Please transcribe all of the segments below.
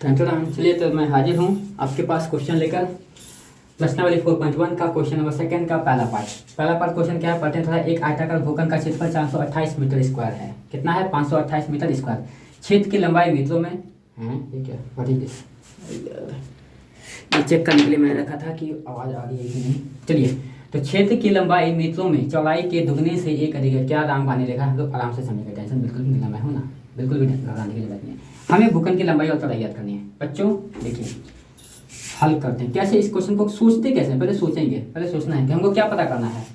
राम। चलिए तो मैं हाजिर हूँ आपके पास क्वेश्चन लेकर प्रश्नावली 4.1 का क्वेश्चन नंबर सेकंड का पहला पार्ट क्वेश्चन क्या है पढ़ते हैं थोड़ा। एक आयताकार भूखंड का क्षेत्रफल 428 मीटर स्क्वायर है। कितना है? 528 मीटर स्क्वायर। क्षेत्र की लंबाई मीटरों में है। ये क्या व्हाट इज दिस? ये चेक करने के लिए मैंने रखा था कि आवाज़ आ रही है कि नहीं। चलिए तो क्षेत्र की लंबाई मीटरों में चौड़ाई के दुगने से एक अधिक है। क्या राम पानी रेखा हम लोग आराम से समझेंगे, टेंशन बिल्कुल भी नहीं, मैं हूँ ना, बिल्कुल भी घबराने की जरूरत नहीं है। हमें भूखंड की लंबाई और चौड़ाई याद करनी है। बच्चों देखिए हल करते हैं कैसे इस क्वेश्चन को। सोचते कैसे, पहले सोचेंगे, पहले सोचना है कि हमको क्या पता करना है।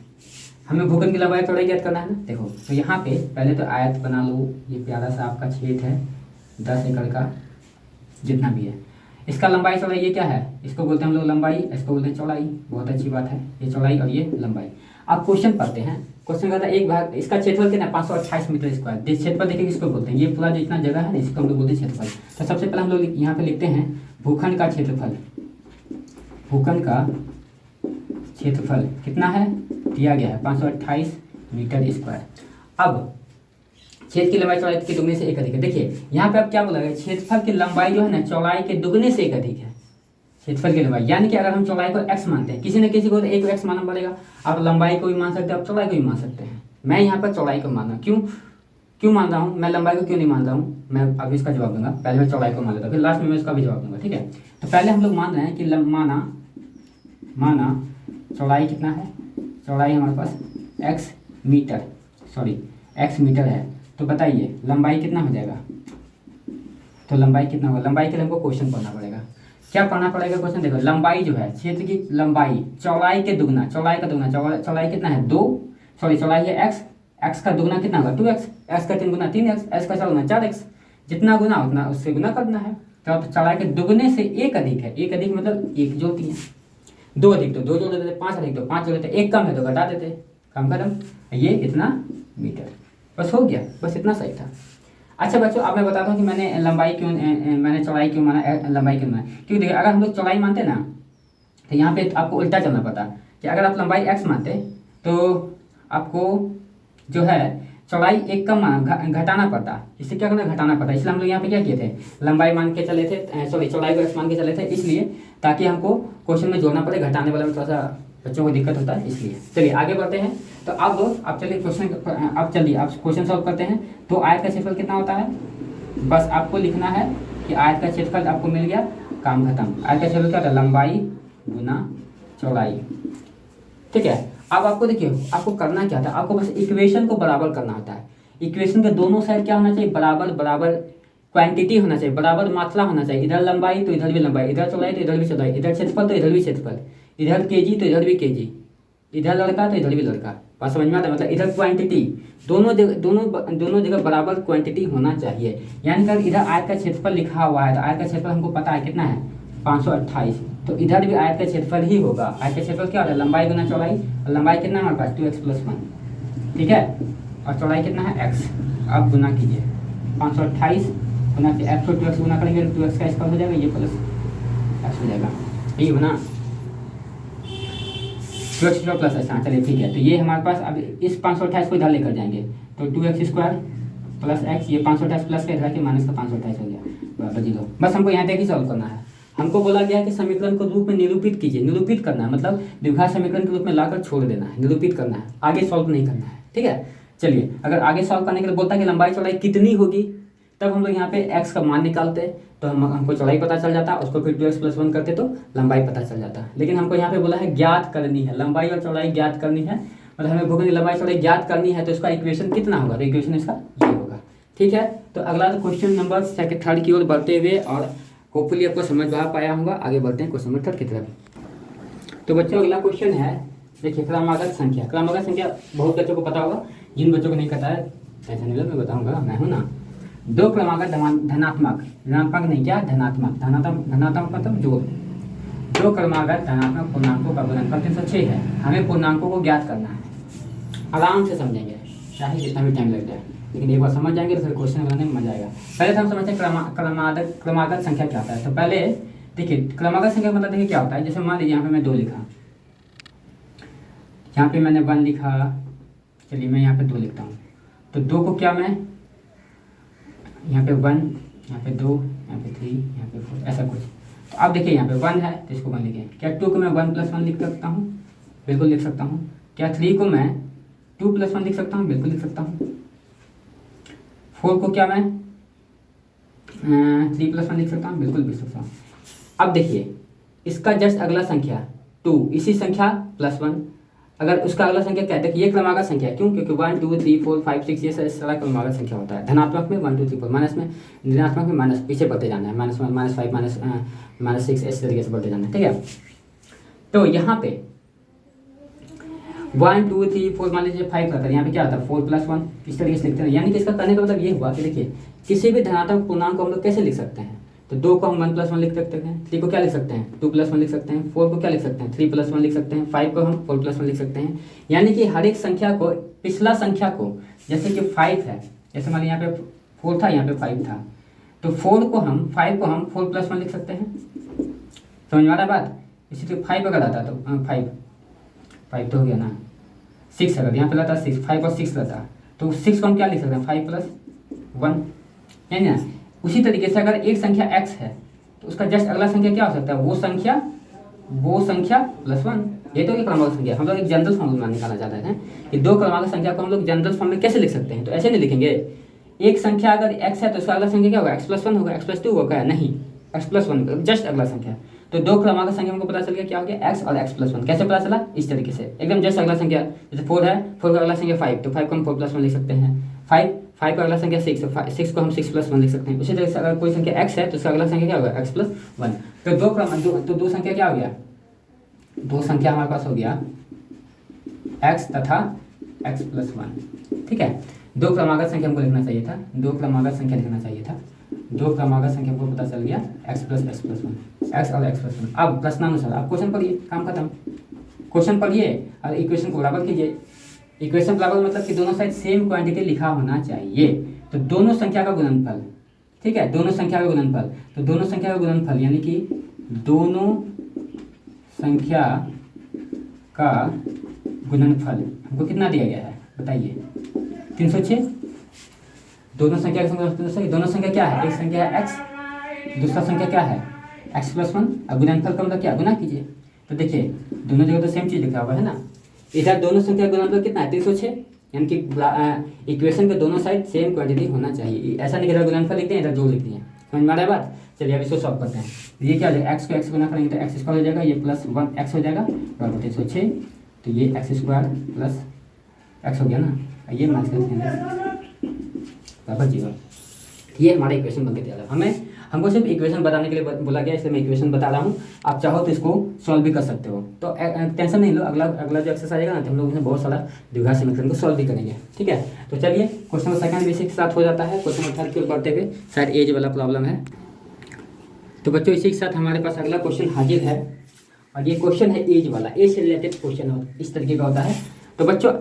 हमें भूखंड की लंबाई और चौड़ाई याद करना है ना। देखो तो यहाँ पे पहले तो आयत बना लो। ये प्यारा सा आपका क्षेत्र है 10 एकड़ का, जितना भी है। इसका लंबाई चौड़ाई ये क्या है? इसको बोलते हैं हम लोग लंबाई, इसको बोलते हैं चौड़ाई। बहुत अच्छी बात है, ये चौड़ाई और ये लंबाई। अब क्वेश्चन पढ़ते हैं। क्वेश्चन कहता है एक भाग इसका क्षेत्रफल कितना है? 528 मीटर स्क्वायर। क्षेत्रफल देखिए किसको बोलते हैं? ये पूरा जितना जगह है ना इसको हम लोग बोलते हैं क्षेत्रफल। तो सबसे पहले हम लोग यहाँ पे लिखते हैं भूखंड का क्षेत्रफल। भूखंड का क्षेत्रफल कितना है? दिया गया है 528 मीटर स्क्वायर। अब क्षेत्र की लंबाई चौड़ाई के दुगने से एक अधिक है। देखिए यहाँ पे अब क्या बोला गया? क्षेत्रफल की लंबाई जो है ना चौड़ाई के दुगने से एक अधिक है। क्षेत्रफल की लंबाई यानी कि अगर हम चौड़ाई को x मानते हैं, किसी न किसी को तो एक x मानना पड़ेगा। आप लंबाई को भी मान सकते हैं, आप चौड़ाई को भी मान सकते हैं। मैं यहाँ पर चौड़ाई को मान रहा हूँ। क्यों मान रहा हूँ? मैं लंबाई को क्यों नहीं मान रहा हूँ, मैं अभी इसका जवाब दूंगा। पहले मैं चौड़ाई को मान लेता हूँ, फिर लास्ट में मैं इसका भी जवाब दूंगा, ठीक है। तो पहले हम लोग मान रहे हैं कि माना चौड़ाई कितना है? चौड़ाई हमारे पास x मीटर है। तो बताइए लंबाई कितना हो जाएगा? तो लंबाई कितना होगा? लंबाई के लिए हमको क्वेश्चन पढ़ना पड़ेगा। क्या पढ़ना पड़ेगा क्वेश्चन? देखो लंबाई जो है क्षेत्र की लंबाई चौड़ाई के दुगना, चौड़ाई का दुगना, चौड़ाई कितना है? चौड़ाई है x का दुगना कितना होगा? 2x, x का 3 गुना 3x, x का 4 गुना 4x। जितना गुना उतना उससे गुना करना है। तो चौड़ाई के दुगने से एक अधिक है। एक अधिक मतलब एक जोड़ती है, दो अधिक तो दो जोड़ देते, 5 अधिक तो 5 जोड़ देते, एक कम है तो घटा देते, कम खत्म। ये इतना मीटर, बस हो गया, बस इतना सही था। अच्छा बच्चों अब मैं बताता हूँ कि मैंने चौड़ाई क्यों माना, लंबाई क्यों माना। क्योंकि देखिए अगर हम लोग चौड़ाई मानते ना तो यहाँ पे आपको उल्टा चलना पड़ता कि अगर आप लंबाई x मानते तो आपको जो है चौड़ाई एक कम घटाना पड़ता। इससे क्या करना? घटाना पड़ता। इसलिए हम लोग यहाँ पे क्या किए थे? लंबाई मान के चले थे, चौड़ाई को x मान के चले थे, इसलिए ताकि हमको क्वेश्चन में जोड़ना पड़े। घटाने वाले में थोड़ा सा बच्चों को दिक्कत होता है, इसलिए। चलिए आगे बढ़ते हैं। तो अब चलिए क्वेश्चन सॉल्व करते हैं। तो आयत का क्षेत्रफल कितना होता है? बस आपको लिखना है कि आयत का क्षेत्रफल आपको मिल गया, काम खत्म। आयत का क्षेत्रफल क्या होता है? लंबाई गुना चौड़ाई, ठीक है। अब आपको देखिए आपको करना क्या था? आपको बस इक्वेशन को बराबर करना होता है। इक्वेशन के दोनों साइड क्या होना चाहिए? बराबर क्वांटिटी होना चाहिए, बराबर मात्रा होना चाहिए। इधर लंबाई तो इधर भी लंबाई, इधर चौड़ाई तो इधर भी चौड़ाई, इधर क्षेत्रफल तो इधर भी क्षेत्रफल, इधर केजी तो इधर भी केजी, इधर लड़का तो इधर भी लड़का। बात समझ में आता है? मतलब इधर क्वांटिटी दोनों जगह बराबर क्वांटिटी होना चाहिए। यानी कि अगर इधर आयत का क्षेत्रफल लिखा हुआ है तो आयत का क्षेत्रफल हमको पता है कितना है? 528। तो इधर भी आयत का क्षेत्रफल ही होगा। आयत का क्षेत्रफल क्या होता है? लंबाई गुना चौड़ाई। और लंबाई कितना है हमारे पास? 2x + 1, ठीक है। और चौड़ाई कितना है? x। अब गुना कीजिए 528 गुना x को 2x गुना करेंगे तो 2x का स्क्वायर हो जाएगा, ये प्लस x हो जाएगा, ठीक है ना। 2x प्लस x, हाँ चलिए ठीक है। तो ये हमारे पास अब इस 528 को इधर लेकर जाएंगे तो 2x² + x, ये 528 प्लस का इधर के माइनस का 528 हो गया, बराबर 0। बस हमको यहाँ तक ही सॉल्व करना है। हमको बोला गया है कि समीकरण को रूप में निरूपित कीजिए। निरूपित करना है मतलब द्विघात समीकरण के रूप में लाकर छोड़ देना है, निरूपित करना है, आगे सॉल्व नहीं करना है, ठीक है। चलिए अगर आगे सॉल्व करने के लिए बोलता है कि लंबाई चौड़ाई कितनी होगी, तब हम लोग यहाँ पे x का मान निकालते तो हमको चौड़ाई पता चल जाता, उसको फिर 2x + 1 करते तो लंबाई पता चल जाता। लेकिन हमको यहाँ पे बोला है ज्ञात करनी है, लंबाई और चौड़ाई ज्ञात करनी है। मतलब हमें भूखंड की लंबाई चौड़ाई ज्ञात करनी है तो इसका इक्वेशन कितना होगा? तो इक्वेशन इसका ये होगा, ठीक है। तो अगला तो क्वेश्चन नंबर थर्ड की ओर बढ़ते हुए, और होपफुली आपको समझ आ पाया होगा। आगे बढ़ते हैं क्वेश्चन नंबर 3 की तरफ। तो बच्चों अगला क्वेश्चन है, देखिए क्रमागत संख्या। क्रमागत संख्या बहुत बच्चों को पता होगा, जिन बच्चों को नहीं पता है टेंशन नहीं लो, मैं बताऊंगा, मैं हूँ ना। दो क्रमागत धनात्मक नहीं क्या धनात्मक मतलब जोड़। दो क्रमागत धनात्मक पूर्णांकों का गुणनफल 306 है। हमें पूर्णांकों को ज्ञात करना है। आराम से समझेंगे, चाहे जितना भी टाइम लग जाए, लेकिन एक बार समझ जाएंगे तो फिर क्वेश्चन बनाने में मजा आएगा। पहले तो हम समझते हैं क्रमागत संख्या क्या होता है। तो पहले देखिए क्रमागत संख्या मतलब देखिए क्या होता है। जैसे मान लीजिए यहाँ पे मैं 2 लिखा, यहाँ पे मैंने 1 लिखा, चलिए मैं यहाँ पे 2 लिखता हूँ। तो 2 को क्या मैं यहाँ पे 1, यहाँ पे 2, यहाँ पे 3, यहाँ पे 4, ऐसा कुछ। तो अब देखिए यहाँ पे 1 है तो इसको 1 लिखें। क्या 2 को मैं 1+1 लिख सकता हूँ? बिल्कुल लिख सकता हूँ। क्या 3 को मैं 2+1 लिख सकता हूँ? बिल्कुल लिख सकता हूँ। 4 को क्या मैं 3+1 लिख सकता हूँ? बिल्कुल लिख सकता हूँ। अब देखिए इसका जस्ट अगला संख्या 2, इसी संख्या +1, अगर उसका अगला संख्या क्या है? देखिए ये क्रमागत संख्या है। क्यों? क्योंकि 1 2 3 4 5 6 ये सारा क्रमागत संख्या होता है। धनात्मक में 1 2 3 4, माइनस में, ऋणात्मक में माइनस, पीछे बढ़ते जाना है, -1 -5 -6 इस तरीके से बढ़ते जाना है। ठीक है, तो यहाँ पे 1 2 3 4 मान लीजिए 5 रहता है, यहाँ पे क्या आता है 4+1, इस तरीके से लिखते हैं। यानी कि इसका करने का मतलब ये हुआ कि देखिए किसी भी धनात्मक पूर्णांक को हम लोग कैसे लिख सकते हैं? तो 2 को हम 1+1 लिख सकते हैं, 3 को क्या लिख सकते हैं 2+1 लिख सकते हैं, 4 को क्या लिख सकते हैं 3+1 लिख सकते हैं, 5 को हम 4+1 लिख सकते हैं। यानी कि हर एक संख्या को, पिछला संख्या को, जैसे कि 5 है, जैसे मान लीजिए यहाँ पे 4 था, यहाँ पे 5 था, तो 5 को हम 4+1 लिख सकते हैं। समझ में आ रहा है बात? इसी तरह 5 अगर आता तो 5 तो हो गया ना, 6 अगर यहाँ पे रहता 6, 5 और 6 रहता तो 6 को हम क्या लिख सकते हैं 5+1, है ना। उसी तरीके से अगर एक संख्या x है तो उसका जस्ट अगला संख्या क्या हो सकता है? वो संख्या +1। ये तो एक क्रमांक संख्या, हम लोग एक जनरल फॉर्मूला निकालना चाहते हैं कि दो क्रमांक संख्या को हम लोग जनरल फॉर्म में कैसे लिख सकते हैं। तो ऐसे नहीं लिखेंगे, एक संख्या अगर x है तो उसका अगला संख्या क्या होगा x+1 होगा, x+2 होगा, नहीं x+1 जस्ट अगला संख्या। तो दो क्रमांक संख्या हमको पता चल गया क्या हो गया x और x+1। कैसे पता चला? इस तरीके से एकदम जस्ट अगला संख्या, जैसे 4 है, 4 का अगला संख्या 5, तो 5 को हम 4+1 लिख सकते हैं। 5 का अगला संख्या 6, तो 6 को हम 6+1 लिख सकते हैं। उसी तरह से अगर कोई संख्या x है तो उसका अगला संख्या क्या होगा x+1। तो दो संख्या क्या हो गया? दो संख्या हमारे पास हो गया x तथा x+1। ठीक है, दो क्रमागत संख्या हमको लिखना चाहिए था, दो क्रमागत संख्या लिखना चाहिए था। दो क्रमागत संख्या हमको पता चल गया x + x+1, x और x+1। अब प्रश्नानुसार आप क्वेश्चन पढ़िए, काम खत्म। क्वेश्चन पढ़िए और इक्वेशन को बराबर कीजिए। इक्वेशन बराबर मतलब कि दोनों साइड सेम क्वांटिटी लिखा होना चाहिए। तो दोनों संख्या का गुणनफल, ठीक है, दोनों संख्या का गुणनफल, तो दोनों संख्या का गुणनफल यानी कि दोनों संख्या का गुणनफल हमको कितना दिया गया है बताइए? 306। दोनों संख्या का गुणनफल, दोनों संख्या क्या है? एक संख्या है x, दूसरा संख्या क्या है x+1। अब गुणनफल का मतलब क्या? गुना कीजिए। तो देखिए दोनों जगह तो सेम चीज लिखा हुआ है ना। इधर दोनों संख्या का गुणनफल कितना है? 306। यानी कि इक्वेशन के दोनों साइड सेम क्वांटिटी होना चाहिए। ऐसा नहीं कि इधर गुणनफल लिखते हैं इधर जोड़ लिखते हैं। समझ में आ रहा है बात? चलिए अब इसको सॉल्व करते हैं। ये क्या हो जाएगा? x को x गुना करेंगे तो x² हो जाएगा, ये +1x हो जाएगा, बराबर 306। तो ये x² + x हो गया ना, ये माइनस कर देंगे बराबर 0। ये हमारा इक्वेशन बन के तैयार है। हमको सिर्फ इक्वेशन बताने के लिए बोला गया, इसलिए मैं इक्वेशन बता रहा हूँ। आप चाहो तो इसको सॉल्व भी कर सकते हो, तो टेंशन नहीं लो। अगला जो एक्सरसाइज आएगा ना तो हम लोग उसमें बहुत सारा द्विघात समीकरण को सॉल्व भी करेंगे। ठीक है, तो चलिए क्वेश्चन सेकंड बेसिक के साथ हो जाता है। क्वेश्चन थर्ड की ओर बढ़ते हुए शायद एज वाला प्रॉब्लम है। तो बच्चों इसी के साथ हमारे पास अगला क्वेश्चन हाजिर है और ये क्वेश्चन है एज वाला। एज से रिलेटेड क्वेश्चन इस तरीके का होता है। तो बच्चों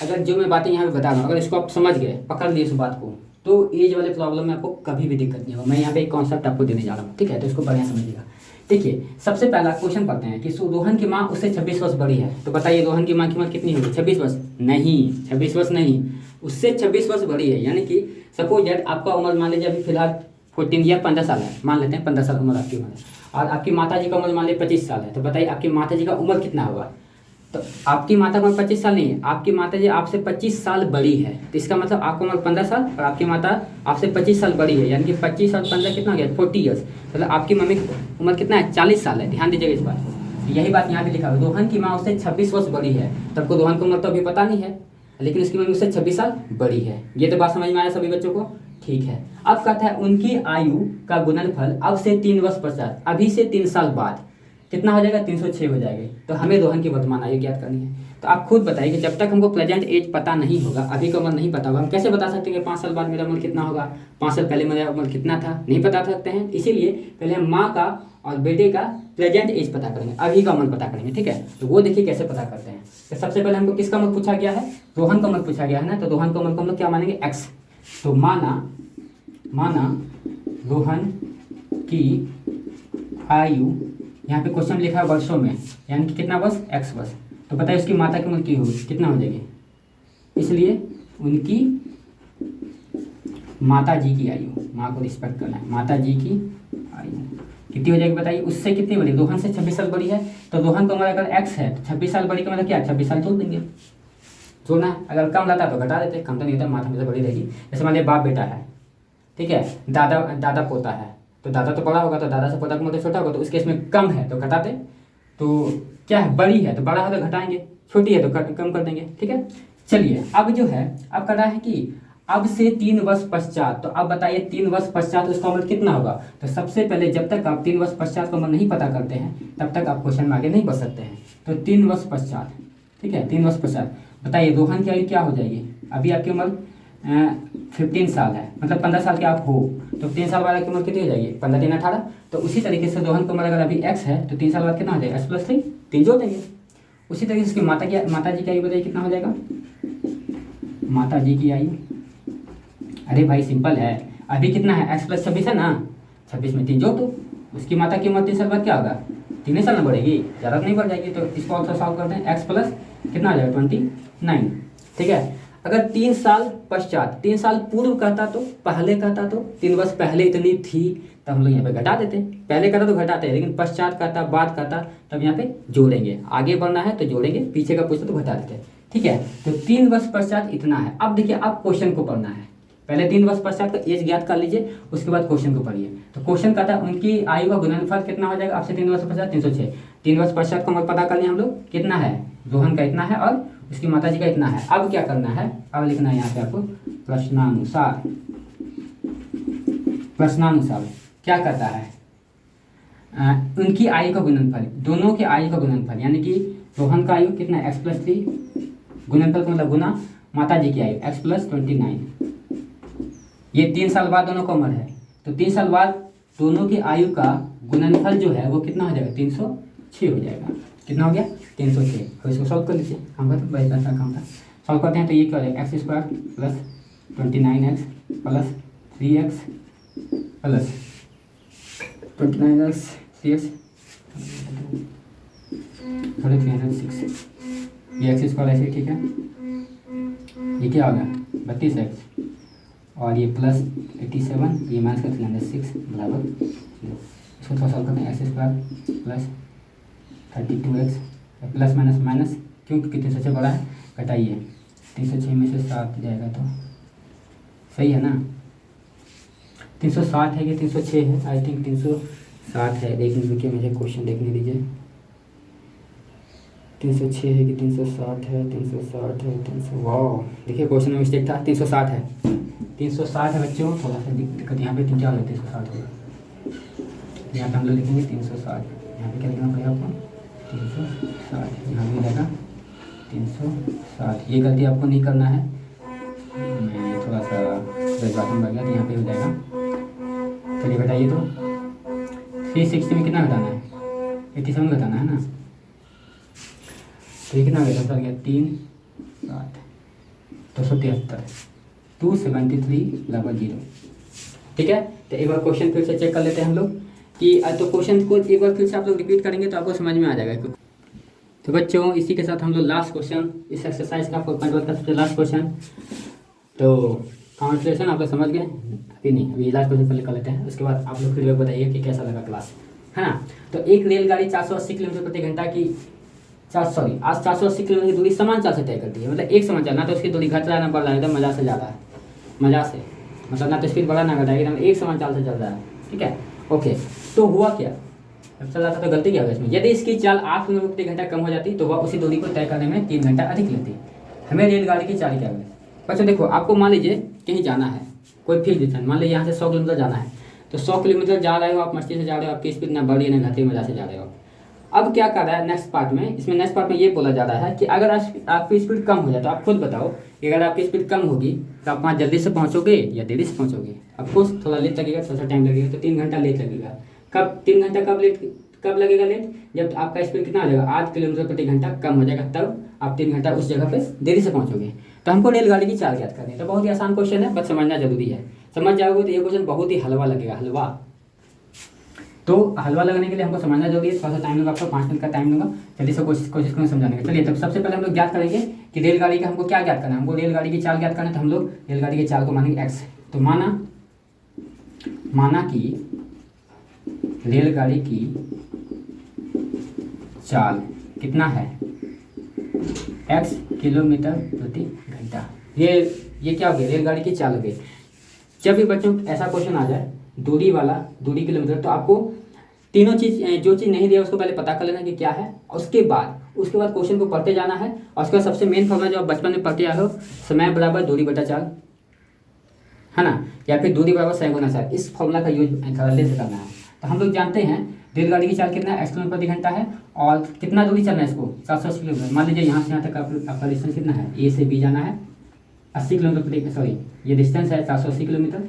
अगर जो मैं बातें यहाँ पे बता रहा हूँ, अगर इसको आप समझ गए, पकड़ लिए इस बात को, तो एज वाले प्रॉब्लम में आपको कभी भी दिक्कत नहीं होगा। मैं यहाँ पे एक कॉन्सेप्ट आपको देने जा रहा हूँ, ठीक है, तो इसको बढ़िया समझिएगा। देखिए सबसे पहला क्वेश्चन पढ़ते हैं कि रोहन की माँ उससे 26 वर्ष बड़ी है। तो बताइए रोहन की माँ की उम्र कितनी होगी? 26 वर्ष नहीं, 26 वर्ष नहीं, उससे 26 वर्ष बड़ी है। यानी कि सपोज दैट आपका उम्र मान लीजिए अभी फिलहाल 14 या 15 साल है, मान लेते हैं 15 साल उम्र आपकी उम्र है, और आपकी माता जी का उम्र मान लीजिए 25 साल है। तो बताइए आपकी माता जी का उम्र कितना होगा? तो आपकी माता का उम्र 25 साल नहीं है, आपकी माता जी आपसे 25 साल बड़ी है। तो इसका मतलब आपका उम्र 15 साल और आपकी माता आपसे 25 साल बड़ी है। यानी कि 25 और 15 कितना हो गया? 40 ईयर्स। मतलब आपकी मम्मी की उम्र कितना है? 40 साल है। ध्यान दीजिएगा इस बात को। यही बात यहाँ पे लिखा है, रोहन की माँ उससे 26 वर्ष बड़ी है। तो आपको रोहन की उम्र तो अभी पता नहीं है, लेकिन उसकी मम्मी उससे 26 साल बड़ी है। ये तो बात समझ में आया सभी बच्चों को? ठीक है। अब कहता है उनकी आयु का गुणनफल अब से 3 वर्ष पश्चात, अभी से 3 साल बाद कितना हो जाएगा? 306 हो जाएगा। तो हमें रोहन की वर्तमान आयु ज्ञात करनी है। तो आप खुद बताइए कि जब तक हमको प्रेजेंट एज पता नहीं होगा, अभी का उम्र नहीं पता होगा, हम कैसे बता सकते हैं कि 5 साल बाद मेरा उम्र कितना होगा, 5 साल पहले मेरा उम्र कितना था? नहीं बता सकते हैं। इसीलिए पहले हम माँ का और बेटे का प्रेजेंट एज पता करेंगे, अभी का उम्र पता करेंगे। ठीक है, तो वो देखिए कैसे पता करते हैं। तो सबसे पहले हमको किसका उम्र पूछा गया है? रोहन का उम्र पूछा गया है ना। तो रोहन का उम्र को हम लोग क्या मानेंगे? x। तो माना रोहन की आयु, यहाँ पे क्वेश्चन लिखा है वर्षों में, यानी कि कितना वर्ष? x वर्ष। तो बताइए उसकी माता की उम्र की होगी, कितना हो जाएगी? इसलिए उनकी माता जी की आयु, माँ को रिस्पेक्ट करना है, माता जी की आयु कितनी हो जाएगी बताइए, उससे कितनी बड़ी, रोहन से 26 साल बड़ी है, तो रोहन की उम्र अगर x है तो 26 साल बड़ी का मतलब क्या, 26 साल जोड़ देंगे, जोड़ना है। अगर कम रहता तो घटा देते, कम तो नहीं होता, माता हमेशा बड़ी रहेगी। जैसे मान लिया बाप बेटा है, ठीक है, दादा दादा पोता है, तो दादा तो बड़ा होगा, तो दादा से पोता का मतलब छोटा होगा, तो उस केस में कम है तो घटाते, तो क्या है, बड़ी है तो बड़ा है तो घटाएंगे, छोटी है तो कम कर देंगे, ठीक है। चलिए अब जो है, अब कर रहा है कि अब से 3 वर्ष पश्चात, तो अब बताइए 3 वर्ष पश्चात उसका उम्र कितना होगा। तो सबसे पहले जब तक आप 3 वर्ष पश्चात का उम्र नहीं पता करते हैं तब तक आप क्वेश्चन में आगे नहीं बढ़ सकते हैं। तो 3 वर्ष पश्चात, ठीक है, 3 वर्ष पश्चात बताइए रोहन की आयु क्या हो जाएगी। अभी आपकी उम्र 15 साल है, मतलब 15 साल के आप हो, तो 3 साल बाद की उम्र कितनी हो जाएगी, 15 3 18। तो उसी तरीके से रोहन की उम्र अगर अभी x है तो 3 साल बाद कितना हो जाएगा, x+3, 3 जोड़ देंगे। उसी तरीके से उसकी माता जी की आयु बताइए कितना हो जाएगा, माता जी की आयु, अरे भाई सिंपल है, अभी कितना है, x+26 है ना, 26 में 3 जोड़ दो, उसकी माता की उम्र 3 साल बाद क्या होगा, 3 साल में बढ़ेगी, ज़्यादा नहीं बढ़ जाएगी। तो इसको ऑल्सो सॉल्व करते हैं, x प्लस कितना आ जाएगा 29, ठीक है। अगर 3 साल पश्चात, 3 साल पूर्व कहता तो, पहले कहता तो, 3 वर्ष पहले इतनी थी, तब हम लोग यहाँ पे घटा देते, पहले कहता तो घटाते हैं, लेकिन पश्चात कहता, बाद कहता, तब यहाँ पे जोड़ेंगे, आगे बढ़ना है तो जोड़ेंगे, पीछे का पूछता तो घटा देते, ठीक है। तो 3 वर्ष पश्चात इतना है। अब देखिए अब क्वेश्चन को पढ़ना है, पहले 3 वर्ष पश्चात का एज ज्ञात कर लीजिए, उसके बाद क्वेश्चन को पढ़िए। तो क्वेश्चन कहता है उनकी आयु का गुणनफल कितना हो जाएगा, आपसे 3 वर्ष पश्चात 306, 3 वर्ष पश्चात का उम्र पता कर लिया हम लोग, कितना है, रोहन का इतना है और उसकी माता जी का इतना है। अब क्या करना है, अब लिखना है यहाँ पे आपको प्रश्नानुसार, प्रश्नानुसार क्या करता है, उनकी आयु का गुणनफल, दोनों की आयु का गुणनफल, यानी कि रोहन का आयु कितना है x+3, गुणनफल का मतलब गुना माता जी की आयु x+29, ये 3 साल बाद दोनों का उम्र है, तो 3 साल बाद दोनों की आयु का गुणनफल जो है वो कितना हो जाएगा, 306 हो जाएगा। कितना हो गया, 306। अब इसको सॉल्व कर लीजिए, हम तो भाई ऐसा काम था, सॉल्व करते हैं तो ये क्या हो जाएगा, x² plus 29x plus 3x plus 29x 3x 306, ये x² ऐसे, ठीक है। ये क्या होगा 32x और ये प्लस 87, ये माइनस का 306 बराबर 0। इसको थोड़ा सॉल्व करते हैं, x² plus 32x plus minus minus, क्योंकि 306 बड़ा है, घटाइए 306 में से 7 जाएगा तो सही है ना, 360 है कि 306 है, आई थिंक 360 है, देखने दीजिए मुझे क्वेश्चन देखने दीजिए, 306 है कि 360 है, 360 है, 300, वाह देखिए क्वेश्चन में मिस्टेक था, 360 है, 360 है बच्चों, थोड़ा सा दिक्कत यहाँ पे 3 होगा 360 होगा, यहाँ पे हम लोग लिखेंगे 360, यहाँ पे क्या लिखना पड़ेगा आपको 360, यहाँ भी रहेगा 360, ये गलती आपको नहीं करना है, मैं थोड़ा सा जज्बात में बढ़ गया तो यहाँ पे हो जाएगा। चलिए बताइए तो 360 में कितना घटाना है, 87 घटाना है ना, तो ये कितना हो गया 360, 273, 273 बराबर 0, ठीक है। तो एक बार क्वेश्चन फिर से चेक कर लेते हैं हम लोग कि तो क्वेश्चन को एक बार फिर से आप लोग रिपीट करेंगे तो आपको समझ में आ जाएगा। तो बच्चों इसी के साथ हम लोग लास्ट क्वेश्चन इस एक्सरसाइज का कंट्रोल का सबसे लास्ट क्वेश्चन, तो कॉन्सेंट्रेशन आप लोग समझ गए, अभी नहीं, अभी लास्ट क्वेश्चन पहले कर लेते हैं, उसके बाद आप लोग फीडबैक बताइए कि कैसा लगा क्लास, है ना। तो एक रेलगाड़ी 480 किलोमीटर प्रति घंटा की आज 480 किलोमीटर की दूरी समान चाल से तय करती है, मतलब एक समान चाल, ना तो उसकी दूरी घट रहा है ना बढ़ रहा है, एकदम मजा से जा रहा है, मजा से, मतलब ना तो स्पीड बढ़ा ना घटा, एकदम एक समान चाल से चल रहा है, ठीक है। ओके, तो हुआ क्या, जब चल रहा था तो गलती क्या होगा इसमें, यदि इसकी चाल 8 किलोमीटर प्रति घंटा कम हो जाती तो वह उसी दूरी को तय करने में 3 घंटा अधिक लेती। हमें रेलगाड़ी की चाल क्या है बच्चों, देखो आपको मान लीजिए कहीं जाना है, कोई फील्ड डिस्टेंस, मान लीजिए यहाँ से 100 किलोमीटर जाना है, तो 100 किलोमीटर जा रहे हो आप, मस्ती से जा रहे हो, आपकी स्पीड ना बढ़ी ना घटी, मजा से जा रहे हो। अब क्या कर रहा है नेक्स्ट पार्ट में, इसमें नेक्स्ट पार्ट में ये बोला जा रहा है कि अगर आपकी स्पीड कम हो जाए तो आप खुद बताओ कि अगर आपकी स्पीड कम होगी तो आप वहाँ जल्दी से पहुँचोगे या देरी से पहुँचोगे। ऑफकोर्स थोड़ा लेट लगेगा, थोड़ा सा टाइम लगेगा, तो 3 घंटा लेट लगेगा। कब 3 घंटा कब लगेगा लेट, जब आपका स्पीड कितना हो जाएगा 8 किलोमीटर प्रति घंटा कम हो जाएगा, तब आप 3 घंटा उस जगह पे देरी से पहुँचोगे। तो हमको रेलगाड़ी की चाल ज्ञात करनी है, तो बहुत ही आसान क्वेश्चन है, बस समझना जरूरी है। समझ जाओगे तो ये क्वेश्चन बहुत ही हलवा लगेगा, हलवा। तो हलवा लगने के लिए हमको समझना जरूरी है, थोड़ा सा टाइम लगा, आपको 5 मिनट का टाइम लूँगा, जल्दी से कोशिश करें समझाने का। चलिए तब सबसे पहले हम लोग ज्ञात करेंगे कि रेलगाड़ी का हमको क्या ज्ञात करना है, हमको रेलगाड़ी की चाल ज्ञात करना है, तो हम लोग रेलगाड़ी की चाल को मानेंगे x, तो माना कि रेलगाड़ी की चाल कितना है x किलोमीटर प्रति घंटा। ये क्या हो गया, रेलगाड़ी की चाल हो गई। जब भी बच्चों ऐसा क्वेश्चन आ जाए दूरी किलोमीटर, तो आपको तीनों चीज़, जो चीज़ नहीं दिया उसको पहले पता कर लेना कि क्या है, और उसके बाद क्वेश्चन को पढ़ते जाना है। और उसके बाद सबसे मेन फॉर्मूला जो आप बचपन में पढ़ते आए हो, समय बराबर दूरी बटा चाल, है ना, या फिर दूरी बराबर समय गुना चाल, इस फॉर्मूला का यूज करने से करना है। तो हम लोग जानते हैं रेलगाड़ी की चाल कितना है, x किलोमीटर प्रति घंटा है, और कितना दूरी चलना है इसको, 780 किलोमीटर। मान लीजिए यहाँ से यहाँ तक आपका डिस्टेंस कितना है, ए से बी जाना है 80 किलोमीटर प्रति, सॉरी ये डिस्टेंस है 780 किलोमीटर,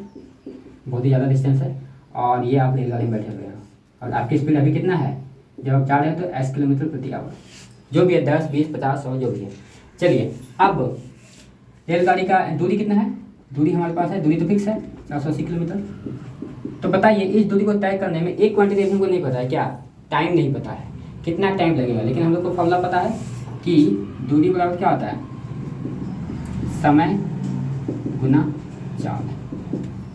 बहुत ही ज़्यादा डिस्टेंस है। और ये आप रेलगाड़ी में बैठे हुए हो, और आपकी स्पीड अभी कितना है, जब आप जा रहे हैं तो 80 किलोमीटर प्रति आवर, जो भी है 10, 20, 50, 100 जो भी है। चलिए अब रेलगाड़ी का दूरी कितना है, दूरी हमारे पास है, दूरी तो फिक्स है 480 किलोमीटर। तो बताइए इस दूरी को तय करने में एक क्वांटिटी हमको नहीं पता है, क्या, टाइम नहीं पता है, कितना टाइम लगेगा, लेकिन हम लोग को फॉर्मूला पता है कि दूरी बराबर क्या होता है, समय गुना चाल।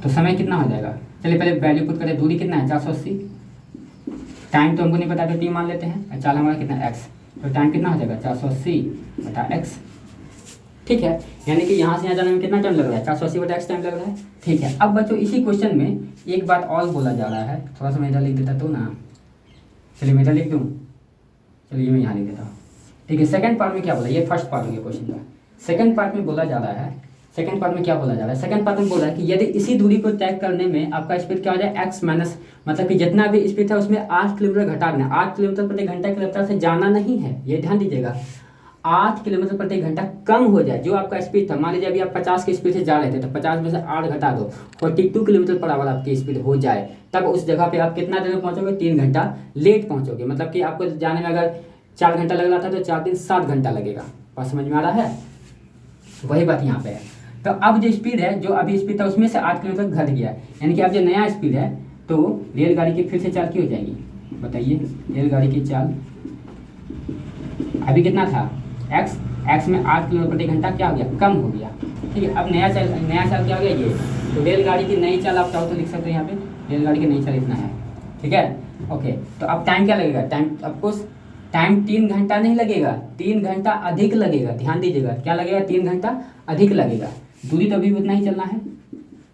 तो समय कितना हो जाएगा, चलिए पहले वैल्यू पुट करें, दूरी कितना है 480, टाइम तो हमको नहीं पता तो टी मान लेते हैं, चाल हमारा कितना है x, तो टाइम कितना हो जाएगा 480 बटा x। ठीक है, यानी कि यहाँ से यहाँ जाने में कितना टाइम लग रहा है, 480 बटा x टाइम लग रहा है। ठीक है, अब बच्चों इसी क्वेश्चन में एक बात और बोला जा रहा है, थोड़ा सा मैं इधर लिख देता तो ना, चलिए मैं इधर लिख दूँ, चलिए मैं यहाँ लिख देता हूँ। ठीक है, सेकंड पार्ट में क्या बोला, ये फर्स्ट पार्ट हो गया क्वेश्चन का। सेकंड पार्ट में बोला जा रहा है, सेकंड पार्ट में क्या बोला जा रहा है, सेकंड पार्ट में बोला है कि यदि इसी दूरी को तय करने में आपका स्पीड क्या हो जाए, x माइनस, मतलब कि जितना भी स्पीड था उसमें 8 किलोमीटर घटा देना। 8 किलोमीटर प्रति घंटा की रफ्तार से जाना नहीं है, ये ध्यान दीजिएगा। 8 किलोमीटर प्रति घंटा कम हो जाए जो आपका स्पीड था, मान लीजिए अभी आप 50 की स्पीड से जा रहे थे, तो 50 में से 8 घटा दो, 42 किलोमीटर पर आवर आपकी स्पीड हो जाए, तब उस जगह पे आप कितना देर में पहुंचोगे, 3 घंटा लेट पहुंचोगे। मतलब कि आपको जाने में अगर 4 घंटा लग रहा था तो 4 दिन 7 घंटा लगेगा। बात समझ में आ रहा है, वही बात यहाँ पे है। तो अब जो स्पीड है, जो अभी स्पीड था उसमें से 8 किलोमीटर घट गया, यानी कि अब जो नया स्पीड है तो रेलगाड़ी की फिर से चाल की हो जाएगी, बताइए रेलगाड़ी की चाल अभी कितना था, x में 8 किलोमीटर प्रति घंटा क्या हो गया, कम हो गया। ठीक है, अब नया चाल क्या हो गया, ये तो रेलगाड़ी की नई चाल आप चाहो तो लिख सकते हो यहाँ पे, रेलगाड़ी की नई चाल इतना है। ठीक है, ओके, तो अब टाइम क्या लगेगा, टाइम ऑफकोर्स टाइम 3 घंटा नहीं लगेगा, 3 घंटा अधिक लगेगा। ध्यान दीजिएगा, क्या लगेगा, 3 घंटा अधिक लगेगा। दूरी तो अभी उतना ही चलना है,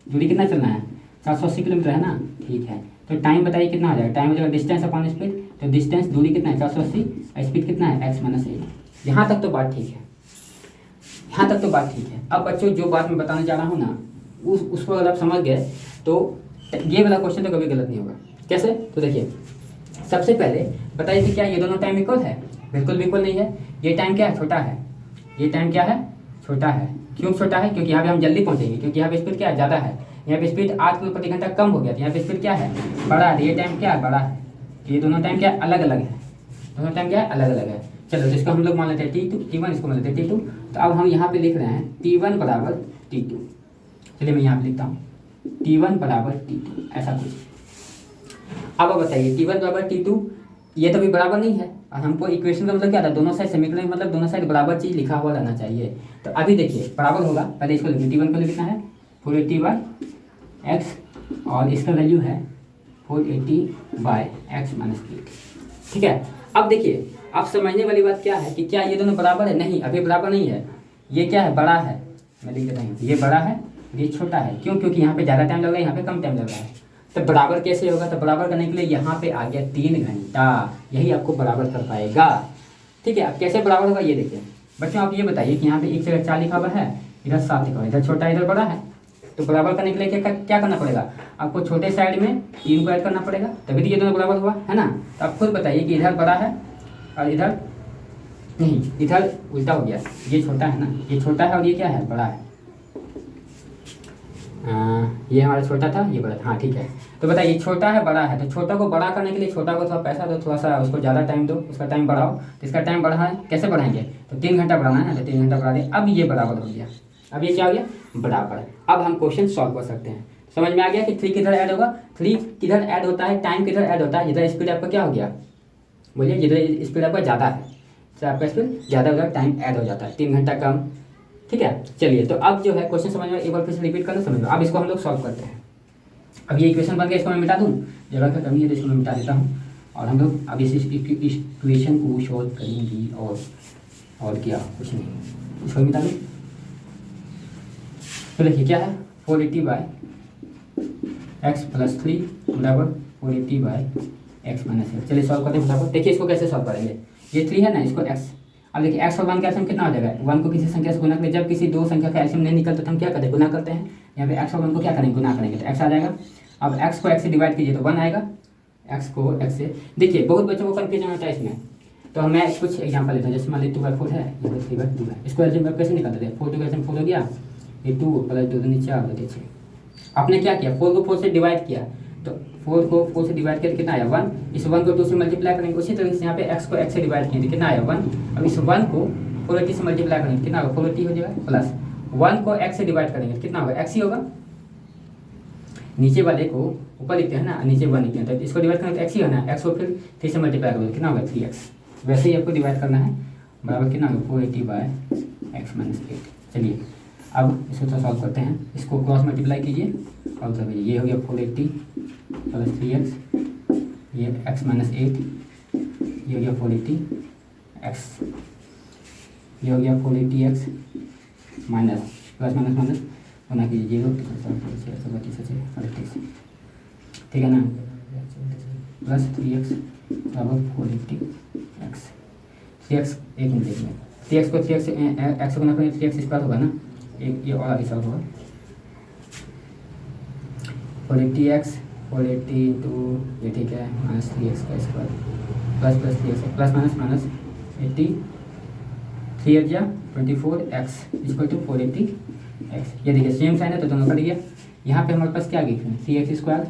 दूरी कितना चलना है, 780 किलोमीटर है ना। ठीक है, तो टाइम बताइए कितना हो जाएगा, टाइम हो जाएगा डिस्टेंस अपॉन स्पीड, तो डिस्टेंस दूरी कितना है 480, स्पीड कितना है x माइनस 8। यहाँ तक तो बात ठीक है, यहाँ तक तो बात ठीक है। अब बच्चों जो बात मैं बताने जा रहा हूँ ना, उसको अगर आप समझ गए तो ये वाला क्वेश्चन तो कभी गलत नहीं होगा। कैसे, तो देखिए सबसे पहले बताइए कि क्या ये दोनों टाइम इक्वल है, बिल्कुल इक्वल नहीं है। ये टाइम क्या है, छोटा है, ये टाइम क्या है, छोटा है। क्यों छोटा है, क्योंकि यहाँ पे हम जल्दी पहुँचेंगे, क्योंकि यहाँ पे स्पीड क्या है, ज़्यादा है। यहाँ पे स्पीड 8 किलोमीटर प्रति घंटा कम हो गया, तो यहाँ पे स्पीड क्या है, बड़ा है। ये टाइम क्या है, बड़ा है। तो ये दोनों टाइम क्या है, अलग अलग है, दोनों टाइम क्या है, अलग अलग है। चलो तो इसको हम लोग मान लेते हैं T1, इसको मान लेते हैं T2। तो अब हम यहाँ पे लिख रहे हैं T1 बराबर T2। चलिए मैं यहाँ पे लिखता हूँ T1 बराबर T2, ऐसा कुछ। अब बताइए T1 बराबर T2, ये तो भी बराबर नहीं है, और हमको इक्वेशन का मतलब क्या था, दोनों साइड समीकरण का मतलब दोनों साइड बराबर चीज़ लिखा हुआ रहना चाहिए। तो अभी देखिए बराबर होगा, पहले इसको लिखिए, T1 को लिखना है 480/x, और इसका वैल्यू है 480/x माइनस 8। ठीक है, अब देखिए अब समझने वाली बात क्या है कि क्या ये दोनों बराबर है, नहीं अभी बराबर नहीं है। ये क्या है, बड़ा है, मैं लिख देता हूँ, ये बड़ा है, ये छोटा है। क्यों, क्योंकि यहाँ पे ज़्यादा टाइम लग रहा है, यहाँ पे कम टाइम लग रहा है। तो बराबर कैसे होगा, तो बराबर करने के लिए यहाँ पे आ गया 3 घंटा, यही आपको बराबर कर पाएगा। ठीक है, अब कैसे बराबर होगा ये देखिए बच्चों। आप ये बताइए कि यहाँ पे एक जगह 4 लिखा हुआ है, इधर 7 लिखा हुआ है, इधर छोटा इधर बड़ा है। तो बराबर करने के लिए क्या करना पड़ेगा, आपको छोटे साइड में 3 को ऐड करना पड़ेगा, तभी तो ये दोनों बराबर हुआ है ना। तो आप खुद बताइए कि इधर बड़ा है और इधर नहीं, इधर उल्टा हो गया, ये छोटा है ना, ये छोटा है और ये क्या है, बड़ा है। ये हमारा छोटा था, ये बड़ा था, हाँ ठीक है। तो बताइए छोटा है बड़ा है, तो छोटा को बड़ा करने के लिए छोटा को थोड़ा पैसा दो, थोड़ा सा उसको ज़्यादा टाइम दो, उसका टाइम बढ़ाओ। तो इसका टाइम बढ़ाएं, कैसे बढ़ाएंगे, तो 3 घंटा बढ़ाना है ना, तो 3 घंटा बढ़ा दें। अब ये बराबर हो गया, अब ये क्या हो गया, बराबर। अब हम क्वेश्चन सॉल्व कर सकते हैं। समझ में आ गया कि 3 किधर ऐड होगा, 3 किधर ऐड होता है, टाइम किधर ऐड होता है, जिधर स्पीड आपका क्या हो गया, बोलिए जिधर स्पीड आपका ज़्यादा है, तो आपका स्पीड ज़्यादा हो जाता है, टाइम ऐड हो जाता है। 3 घंटा कम, ठीक है। चलिए तो अब जो है क्वेश्चन समझ में एक बार फिर से रिपीट कर लो, समझ लो। अब इसको हम लोग सॉल्व करते हैं। अब ये इक्वेशन बन गया, इसको मैं मिटा दूँ, जगह का कमी है तो इसको मैं मिटा देता हूँ और हम लोग अब इस इक्वेशन को सॉल्व करेंगे और क्या कुछ नहीं, इसको मिटा दूँ। तो देखिए क्या है 480 बाय एक्स प्लस 3 बराबर 480 बाय एक्स माइनस एक्स। चलिए सॉल्व करते हैं फटाफट। देखिए इसको कैसे सॉल्व करेंगे, ये 3 है ना, इसको एक्स, अब देखिए एक्स और 1 का एलसीएम कितना हो जाएगा, 1 को किसी संख्या से गुना करें, जब किसी दो संख्या का एलसीएम नहीं निकलता तो हम क्या करते हैं, गुना करते हैं। यहाँ पे एक्स और 1 को क्या करेंगे, गुना करेंगे तो एक्स आ जाएगा। अब एक्स को एक्स से डिवाइड कीजिए तो 1 आएगा, एक्स को एक्स से। देखिए बहुत बच्चों को कन्फ्यूजन होता है इसमें, तो मैं कुछ एग्जाम्पल लेता हूँ। जैसे मान लीजिए 2/4 है, यहाँ पे 3/2 है, इसको एलसीएम कैसे निकालते थे, 4 2 का एलसीएम 4 हो गया, ये 2 प्लस 2 नीचे आ गया 6। आपने क्या किया, 4 को 4 से डिवाइड किया तो 4 को 4 से डिवाइड करके कितना आया 1, इस 1 को 2 से मल्टीप्लाई करेंगे, उसी तरह से यहाँ पे x को x से डिवाइड किया तो कितना आया 1। अब इस 1 को 480 से मल्टीप्लाई करेंगे कितना होगा 480 हो जाएगा, प्लस 1 को x से डिवाइड करेंगे तो कितना होगा x ही होगा। नीचे वाले को ऊपर लिखते हैं ना, नीचे 1 लिखते हैं तो इसको डिवाइड करेंगे तो x ही होना है, x को फिर 3 से मल्टीप्लाई करोगे कितना होगा 3x। वैसे ही आपको डिवाइड करना है, बराबर कितना होगा 480 बाय एक्स माइनस 8। चलिए अब इसको तो सॉल्व करते हैं, इसको क्रॉस मल्टीप्लाई कीजिए और कर दीजिए, ये हो गया 480 प्लस 3x, ये x माइनस 8, ये हो गया 480x, ये हो गया 480x minus plus minus minus बना कीजिए 0 ठीक है ना, प्लस 3x बराबर 480x। 3x एक मिनट देखिए, 3x को 3x एक्स को गुना करें 3x स्क्वायर होगा ना, एक ये और आगे सॉल्व होगा 480x 480 इंटू ये ठीक है माइनस 3x का square plus plus 3x plus minus minus 80 3 या 24x इक्वल टू 480x। ये देखिए सेम साइन है तो दोनों कट गया। यहाँ पे हमारे पास क्या गई 3x स्क्वायर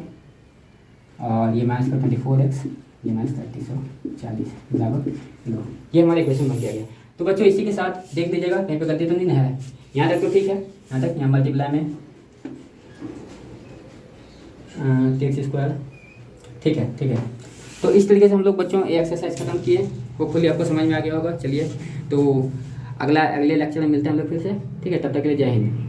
और ये माइनस का 24x, ये माइनस 3040 बराबर 2। ये हमारे इक्वेशन बन गया। तो बच्चों इसी के साथ देख लीजिएगा कहीं पे गलती तो नहीं है, यहाँ तक तो ठीक है, यहाँ तक यहाँ मल्टीप्लाई में 3x स्क्वायर ठीक है। तो इस तरीके से हम लोग बच्चों ये एक्सरसाइज खत्म किए, होपफुली आपको समझ में आ गया होगा। चलिए तो अगले लेक्चर में मिलते हैं हम लोग फिर से, ठीक है, तब तक के लिए जय हिंद।